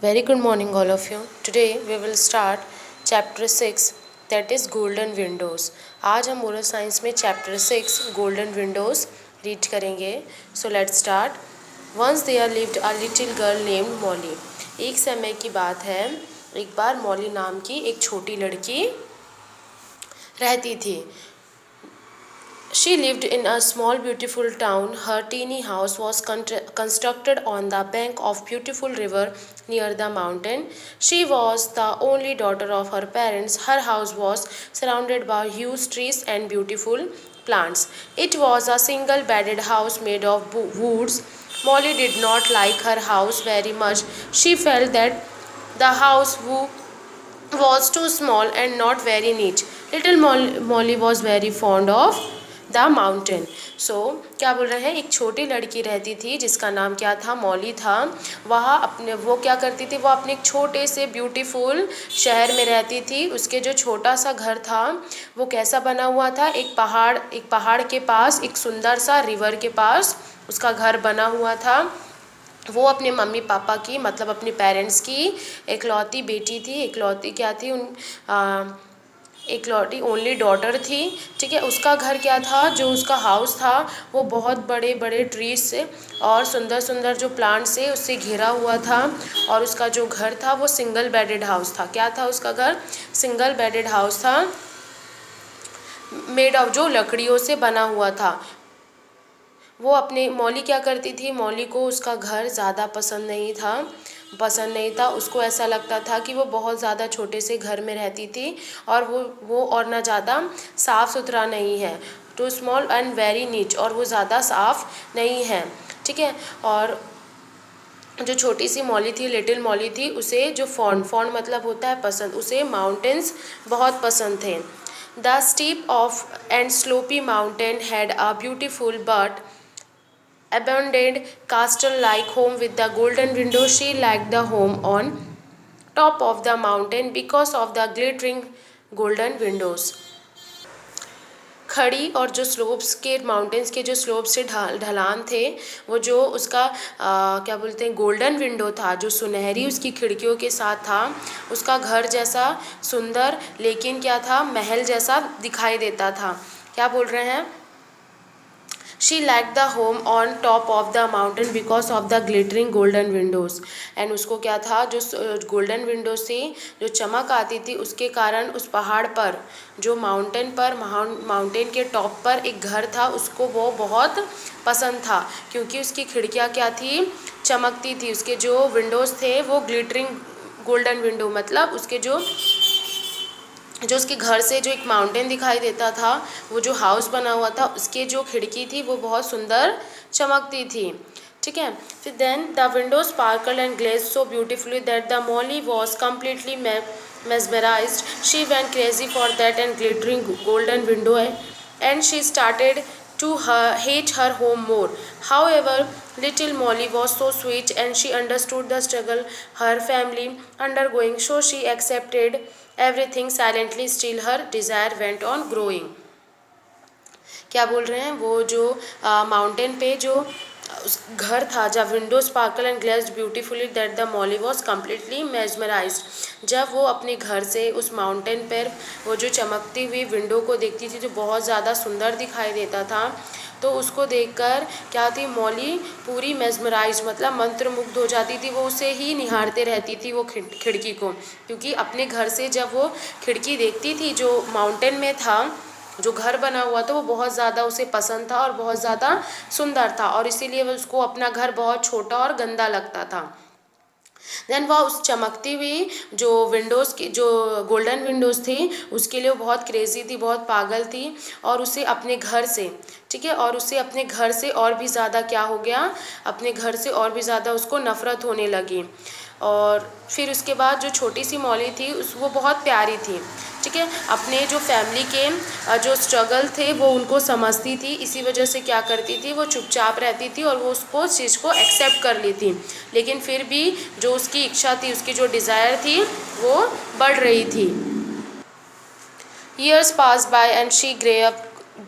Very good morning, all of you. Today we will start chapter 6, that is Golden Windows. आज हम moral science में chapter 6 golden windows read करेंगे. So let's start. Once there lived a little girl named Molly. एक समय की बात है, एक बार मॉली नाम की एक छोटी लड़की रहती थी. She lived in a small beautiful town. Her teeny house was constructed on the bank of beautiful river near the mountain. She was the only daughter of her parents. Her house was surrounded by huge trees and beautiful plants. It was a single bedded house made of woods. Molly did not like her house very much. She felt that the house was too small and not very neat. Little Molly was very fond of the mountain. क्या बोल रहे हैं, एक छोटी लड़की रहती थी जिसका नाम क्या था, मॉली था. वो क्या करती थी, वो अपने एक छोटे से ब्यूटीफुल शहर में रहती थी. उसके जो छोटा सा घर था वो कैसा बना हुआ था, एक पहाड़ के पास, एक सुंदर सा रिवर के पास उसका घर बना हुआ था. वो अपने मम्मी पापा की, मतलब अपने पेरेंट्स की एकलौती बेटी थी. एकलौती क्या थी, एकलौती ओनली डॉटर थी. ठीक है, उसका घर क्या था, जो उसका हाउस था वो बहुत बड़े बड़े ट्रीज से और सुंदर सुंदर जो प्लांट से उससे घिरा हुआ था. और उसका जो घर था वो सिंगल बेडेड हाउस था. क्या था उसका घर, सिंगल बेडेड हाउस था, मेड ऑफ, जो लकड़ियों से बना हुआ था. मौली क्या करती थी, मौली को उसका घर ज़्यादा पसंद नहीं था. उसको ऐसा लगता था कि वो बहुत ज़्यादा छोटे से घर में रहती थी और वो और ना ज़्यादा साफ़ सुथरा नहीं है. Too small and very neat, और वो ज़्यादा साफ़ नहीं है. ठीक है, और जो छोटी सी मौली थी, लिटिल मौली थी, उसे जो फॉन्ड मतलब होता है पसंद, उसे माउंटेन्स बहुत पसंद थे. The steep of and sloppy mountain had a beautiful but abandoned castle-like home with the golden windows. She liked the home on top of the mountain because of the glittering golden windows. खड़ी और जो slopes के, mountains के जो slopes से ढलान थे, वो जो उसका क्या बोलते हैं, गोल्डन विंडो था, जो सुनहरी उसकी खिड़कियों के साथ था, उसका घर जैसा सुंदर, लेकिन क्या था, महल जैसा दिखाई देता था. क्या बोल रहे हैं, She liked the home on top of the mountain because of the glittering golden windows. And उसको क्या था, जो गोल्डन विंडो से जो चमक आती थी, उसके कारण उस पहाड़ पर, जो माउंटेन के टॉप पर एक घर था, उसको वो बहुत पसंद था. क्योंकि उसकी खिड़कियाँ क्या थी, चमकती थी. उसके जो विंडोज़ थे वो ग्लिटरिंग गोल्डन विंडो, मतलब उसके जो उसके घर से जो एक माउंटेन दिखाई देता था, वो जो हाउस बना हुआ था, उसके जो खिड़की थी वो बहुत सुंदर चमकती थी. ठीक है, फिर then the window sparkle and glaze so beautifully that the Molly was completely mesmerized. She went crazy for that and glittering golden window, and she started to hate her home more. However, little Molly was so sweet and she understood the struggle her family undergoing, so she accepted everything silently. Still her desire went on growing. क्या बोल रहे हैं, वो जो mountain पे जो उस घर था, जब window sparkle and glazed beautifully that the Molly was completely mesmerised. जब वो अपने घर से उस माउंटेन पर वो जो चमकती हुई विंडो को देखती थी, जो बहुत ज़्यादा सुंदर दिखाई देता था, तो उसको देखकर क्या थी, मौली पूरी मेजमराइज, मतलब मंत्रमुग्ध हो जाती थी. वो उसे ही निहारते रहती थी, वो खिड़की को. क्योंकि अपने घर से जब वो खिड़की देखती थी जो माउंटेन में था, जो घर बना हुआ था, वो बहुत ज़्यादा उसे पसंद था और बहुत ज़्यादा सुंदर था, और इसीलिए उसको अपना घर बहुत छोटा और गंदा लगता था. देन वह उस चमकती हुई जो विंडोज़ की, जो गोल्डन विंडोज़ थी, उसके लिए वो बहुत क्रेज़ी थी, बहुत पागल थी. और उसे अपने घर से, ठीक है, और उसे अपने घर से और भी ज़्यादा क्या हो गया, अपने घर से और भी ज़्यादा उसको नफ़रत होने लगी. और फिर उसके बाद जो छोटी सी मौली थी, वो बहुत प्यारी थी. ठीक है, अपने जो फैमिली के जो स्ट्रगल थे वो उनको समझती थी. इसी वजह से क्या करती थी, वो चुपचाप रहती थी और वो उसको चीज़ को एक्सेप्ट कर ली थी. लेकिन फिर भी जो उसकी इच्छा थी, उसकी जो डिज़ायर थी, वो बढ़ रही थी. Years passed by and she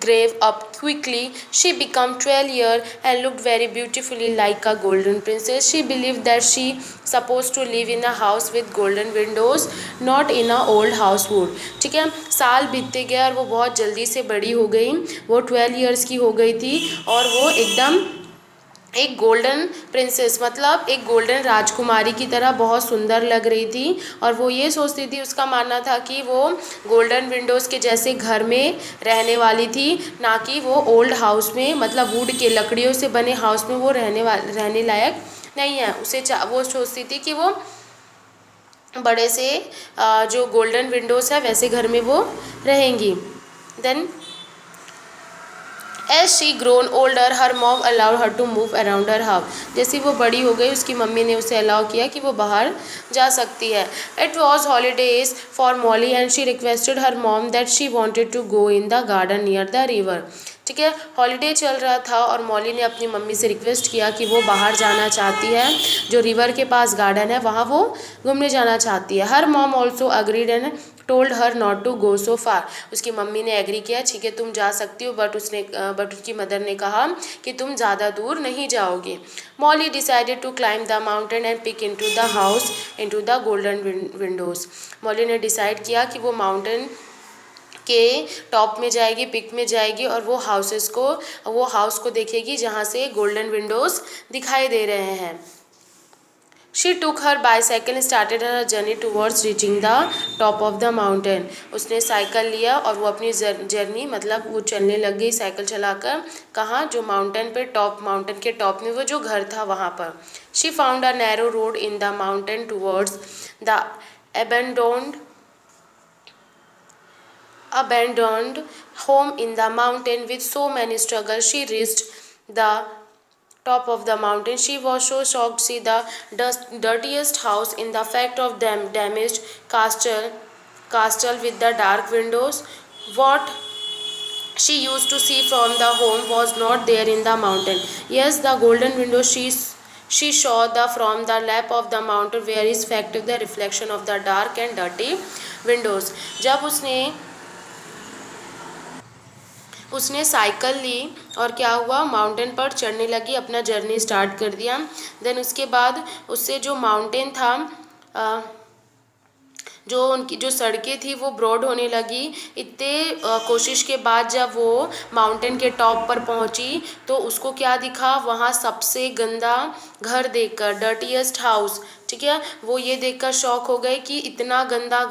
grew up quickly. She became 12 years and looked very beautifully like a golden princess. She believed that she supposed to live in a house with golden windows, not in a old house wood. ठीक है, साल बीतते गए और वो बहुत जल्दी से बड़ी हो गई। वो 12 ईयर्स की हो गई थी और वो एकदम एक गोल्डन प्रिंसेस मतलब एक गोल्डन राजकुमारी की तरह बहुत सुंदर लग रही थी। और वो ये सोचती थी, उसका मानना था कि वो गोल्डन विंडोज़ के जैसे घर में रहने वाली थी, ना कि वो ओल्ड हाउस में मतलब वुड के लकड़ियों से बने हाउस में वो रहने लायक नहीं है। वो सोचती थी कि वो बड़े से जो गोल्डन विंडोज़ है वैसे घर में वो रहेंगी। Then As she grown older, her mom allowed her to move around her house. जैसे वो बड़ी हो गई उसकी मम्मी ने उसे अलाउ किया कि वो बाहर जा सकती है। It was holidays for Molly and she requested her mom that she wanted to go in the garden near the river. ठीक है, हॉलीडे चल रहा था और मॉली ने अपनी मम्मी से रिक्वेस्ट किया कि वो बाहर जाना चाहती है, जो रिवर के पास गार्डन है वहाँ वो घूमने जाना चाहती है। Her mom also agreed and told her not to go so far. उसकी मम्मी ने एग्री किया, ठीक है तुम जा सकती हो, बट उसकी मदर ने कहा कि तुम ज़्यादा दूर नहीं जाओगे। Molly decided to climb the mountain and peek into the house into the golden windows. Molly ने डिसाइड किया कि वो माउंटेन के टॉप में जाएगी, पिक में जाएगी और वो हाउस को देखेगी जहाँ से गोल्डन विंडोज़ दिखाई दे रहे हैं। She took her bicycle and started her journey towards reaching the top of the mountain. उसने साइकिल लिया और वो अपनी जर्नी मतलब वो चलने लग गई साइकिल चलाकर। कहाँ? जो माउंटेन के टॉप में वो जो घर था वहाँ पर। She found a narrow road in the mountain towards the abandoned home in the mountain. With so many struggles, she reached the top of the mountain. She was so shocked to see the dirtiest house in the fact of them damaged castle with the dark windows. What she used to see from the home was not there in the mountain. Yes, the golden window she saw from the lap of the mountain where is fact the reflection of the dark and dirty windows. जब उसने cycle ली और क्या हुआ, mountain पर चढ़ने लगी, अपना journey start कर दिया। देन उसके बाद उससे जो माउंटेन था जो उनकी जो सड़कें थी वो ब्रॉड होने लगी। इतने कोशिश के बाद जब वो माउंटेन के टॉप पर पहुंची तो उसको क्या दिखा, वहाँ सबसे गंदा घर देखकर, डर्टीएस्ट हाउस, ठीक है, वो ये देखकर शॉक हो गई कि इतना गंदा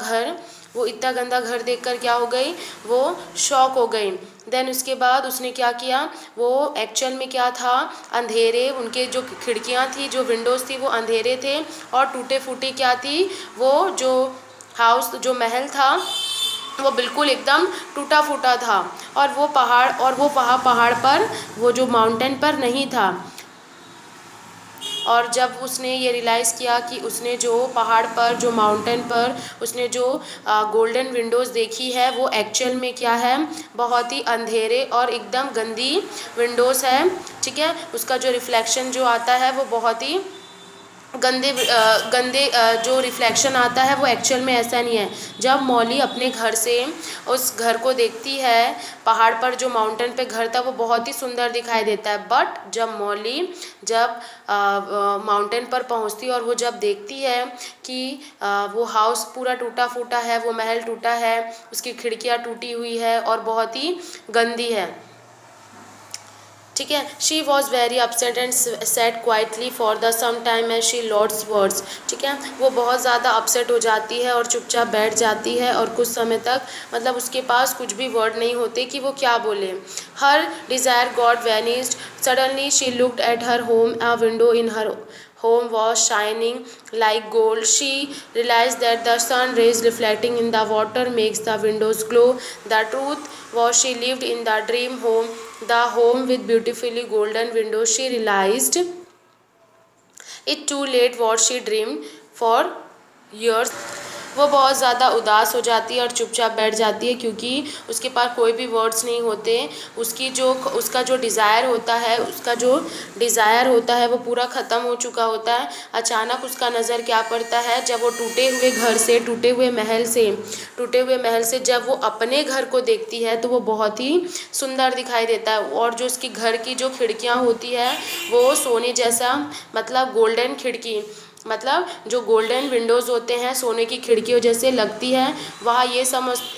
घर देखकर क्या हो गई, वो शॉक हो गई। देन उसके बाद उसने क्या किया, वो एक्चुअल में क्या था, अंधेरे उनके जो खिड़कियां थी, जो विंडोज़ थी वो अंधेरे थे और टूटे फूटे क्या थी, वो जो महल था वो बिल्कुल एकदम टूटा फूटा था और वो पहाड़ पर वो जो माउंटेन पर नहीं था। और जब उसने ये रियलाइज़ किया कि उसने जो पहाड़ पर जो माउंटेन पर उसने जो गोल्डन विंडोज़ देखी है वो एक्चुअल में क्या है, बहुत ही अंधेरे और एकदम गंदी विंडोज़ है, ठीक है। उसका जो रिफ्लेक्शन जो आता है वो बहुत ही गंदे जो रिफ्लेक्शन आता है वो एक्चुअल में ऐसा नहीं है। जब मॉली अपने घर से उस घर को देखती है, पहाड़ पर जो माउंटेन पे घर था वो बहुत ही सुंदर दिखाई देता है, बट जब मॉली माउंटेन पर पहुंचती है और वो जब देखती है कि वो हाउस पूरा टूटा फूटा है, वो महल टूटा है, उसकी खिड़कियाँ टूटी हुई है और बहुत ही गंदी है, ठीक है। She was very upset and set quietly for the some time as she lots words, ठीक है, वो बहुत ज़्यादा अपसेट हो जाती है और चुपचाप बैठ जाती है और कुछ समय तक मतलब उसके पास कुछ भी वर्ड नहीं होते कि वो क्या बोले। Her desire got vanished suddenly she looked at her home, a window in her home was shining like gold. She realized that the sun rays reflecting in the water makes the windows glow. The truth was she lived in the dream home, the home with beautifully golden windows. She realized it too late what she dreamed for years वो बहुत ज़्यादा उदास हो जाती है और चुपचाप बैठ जाती है, क्योंकि उसके पास कोई भी वर्ड्स नहीं होते। उसका जो डिज़ायर होता है वो पूरा ख़त्म हो चुका होता है। अचानक उसका नज़र क्या पड़ता है, जब वो टूटे हुए महल से जब वो अपने घर को देखती है तो वो बहुत ही सुंदर दिखाई देता है। और जो उसकी घर की जो खिड़कियाँ होती है वो सोने जैसा, मतलब गोल्डन खिड़की, मतलब जो गोल्डन विंडोज़ होते हैं सोने की खिड़कियों जैसे लगती है।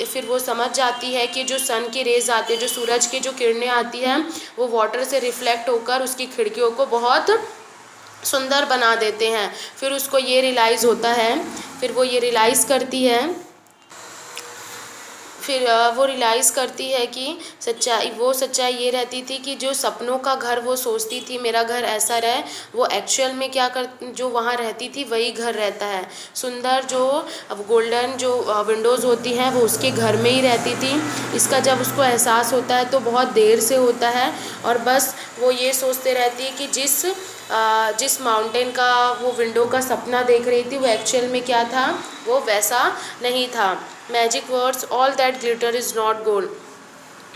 फिर वो समझ जाती है कि जो सन की रेज आते हैं, जो सूरज की जो किरणें आती हैं वो वाटर से रिफ्लेक्ट होकर उसकी खिड़कियों को बहुत सुंदर बना देते हैं। फिर उसको ये रियलाइज़ होता है, फिर वो ये रियलाइज़ करती है, फिर वो रियलाइज़ करती है कि सच्चाई ये रहती थी कि जो सपनों का घर वो सोचती थी मेरा घर ऐसा रहे, वो एक्चुअल में जो वहाँ रहती थी वही घर रहता है। सुंदर जो गोल्डन जो विंडोज़ होती हैं वो उसके घर में ही रहती थी। इसका जब उसको एहसास होता है तो बहुत देर से होता है, और बस वो ये सोचते रहती है कि जिस माउंटेन का वो विंडो का सपना देख रही थी वो एक्चुअल में क्या था, वो वैसा नहीं था। Magic words, all that glitter is not gold.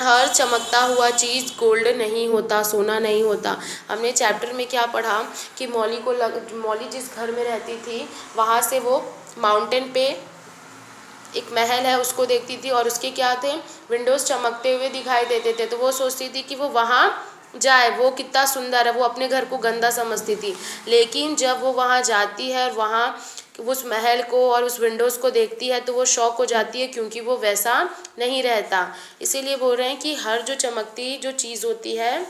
हर चमकता हुआ चीज़ गोल्ड नहीं होता, सोना नहीं होता। हमने चैप्टर में क्या पढ़ा कि मौली जिस घर में रहती थी वहाँ से वो माउंटेन पे एक महल है उसको देखती थी, और उसके क्या थे, विंडोज़ चमकते हुए दिखाई देते थे। तो वो सोचती थी कि वो वहाँ जाए, वो कितना सुंदर है। वो अपने घर को गंदा समझती थी, लेकिन जब वो वहाँ जाती है और वहाँ उस महल को और उस विंडोज़ को देखती है तो वो शॉक हो जाती है, क्योंकि वो वैसा नहीं रहता। इसीलिए बोल रहे हैं कि हर जो चमकती जो चीज़ होती है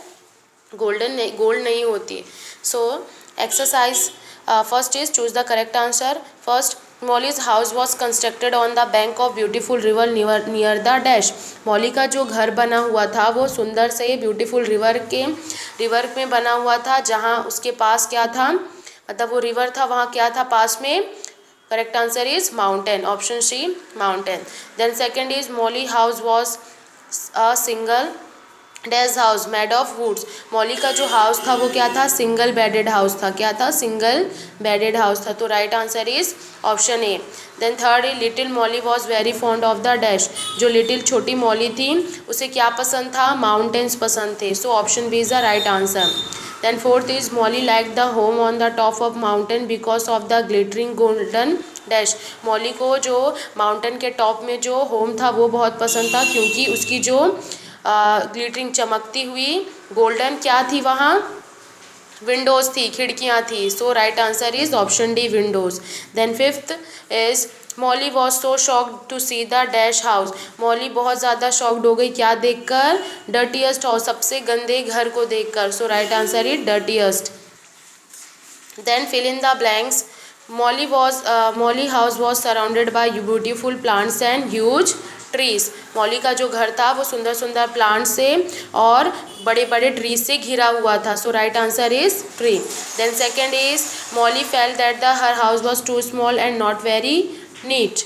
गोल्ड नहीं होती। So exercise first is choose the correct answer. First, mollies house was constructed on the bank of beautiful river near the dash. Molly का जो घर बना हुआ था वो सुंदर से ब्यूटीफुल रिवर में बना हुआ था, जहाँ उसके पास क्या था, मतलब वो रिवर था वहाँ क्या था पास में। Correct answer is mountain, option C mountain. Then second is Molly house was a single dash house made of woods. Molly का जो हाउस था वो क्या था, सिंगल बेडेड हाउस था। क्या था, सिंगल बेडेड हाउस था। तो right answer is option A. Then third is little Molly was very fond of the dash. जो लिटिल छोटी मॉली थी उसे क्या पसंद था, माउंटेन्स पसंद थे। So option B is the right answer. Then fourth is Molly like the home on the top of mountain because of the glittering golden dash. Molly को जो माउंटेन के टॉप में जो होम था वो बहुत पसंद था, क्योंकि उसकी जो ग्लिटरिंग चमकती हुई गोल्डन क्या थी वहाँ, विंडोज़ थी, खिड़कियाँ थी। So right answer is option D, windows. Then fifth is Molly was so shocked to see the dash house. Molly बहुत ज़्यादा शॉक्ड हो गई क्या देखकर, डर्टीएस्ट हाउस, सबसे गंदे घर को देखकर। So right answer is dirtiest. Then fill in the blanks. Molly house was surrounded by beautiful plants and huge trees. Molly का जो घर था वो सुंदर सुंदर प्लांट से और बड़े बड़े ट्रीज से घिरा हुआ था। So right answer is tree. Then second is Molly felt that the her house was too small and not very neat.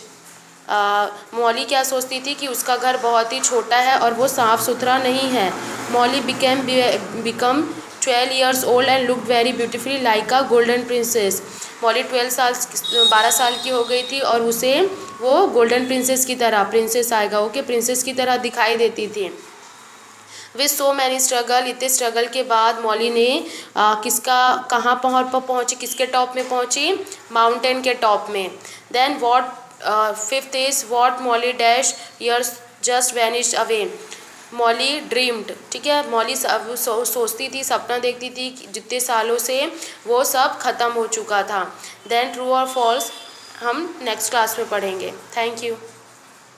Molly क्या सोचती थी कि उसका घर बहुत ही छोटा है और वो साफ़ सुथरा नहीं है। Molly become 12 years old and looked very beautifully like a golden princess। Molly 12 साल की हो गई थी और उसे वो गोल्डन प्रिंसेस की तरह, प्रिंसेस आएगा ओके, प्रिंसेस की तरह दिखाई देती थी। विथ सो मैनी स्ट्रगल, इतने स्ट्रगल के बाद मॉली ने कहाँ पहुँची, किसके टॉप में पहुँची, माउंटेन के टॉप में। Then fifth is what Molly dash years just vanished away. Molly dreamed, ठीक है, मॉली सोचती थी, सपना देखती थी जितने सालों से वो सब खत्म हो चुका था। देन ट्रू और फॉल्स हम नेक्स्ट क्लास में पढ़ेंगे। Thank you.